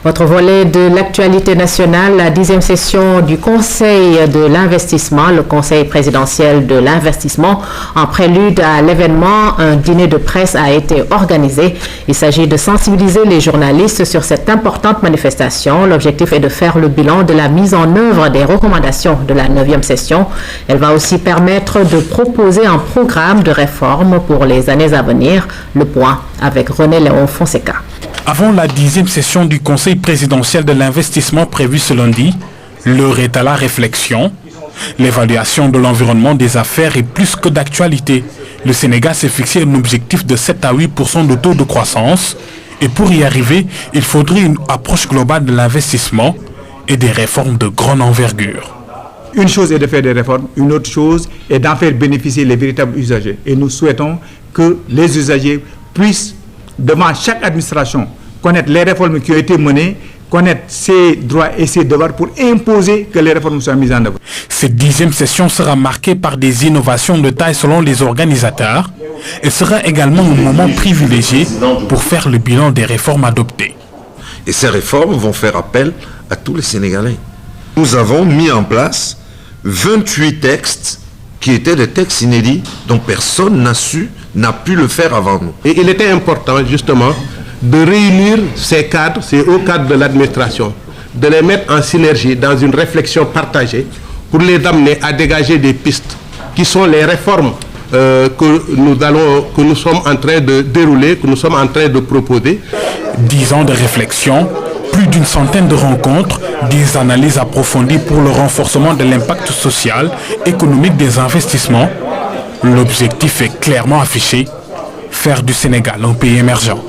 Autre volet de l'actualité nationale, la 10e session du Conseil de l'investissement, le Conseil présidentiel de l'investissement. En prélude à l'événement, un dîner de presse a été organisé. Il s'agit de sensibiliser les journalistes sur cette importante manifestation. L'objectif est de faire le bilan de la mise en œuvre des recommandations de la 9e session. Elle va aussi permettre de proposer un programme de réforme pour les années à venir. Le point avec René-Léon Fonseca. Avant la 10e session du Conseil présidentiel de l'investissement prévue ce lundi, l'heure est à la réflexion. L'évaluation de l'environnement des affaires est plus que d'actualité. Le Sénégal s'est fixé un objectif de 7 à 8% de taux de croissance. Et pour y arriver, il faudrait une approche globale de l'investissement et des réformes de grande envergure. Une chose est de faire des réformes, une autre chose est d'en faire bénéficier les véritables usagers. Et nous souhaitons que les usagers puissent, devant chaque administration, connaître les réformes qui ont été menées, connaître ses droits et ses devoirs pour imposer que les réformes soient mises en œuvre. Cette 10e session sera marquée par des innovations de taille selon les organisateurs et sera également un moment privilégié pour faire le bilan des réformes adoptées. Et ces réformes vont faire appel à tous les Sénégalais. Nous avons mis en place 28 textes qui étaient des textes inédits dont personne n'a pu le faire avant nous. Et il était important justement de réunir ces cadres, ces hauts cadres de l'administration, de les mettre en synergie dans une réflexion partagée pour les amener à dégager des pistes qui sont les réformes que nous sommes en train de dérouler, que nous sommes en train de proposer. 10 ans de réflexion, plus d'une centaine de rencontres, des analyses approfondies pour le renforcement de l'impact social, économique des investissements. L'objectif est clairement affiché, faire du Sénégal un pays émergent.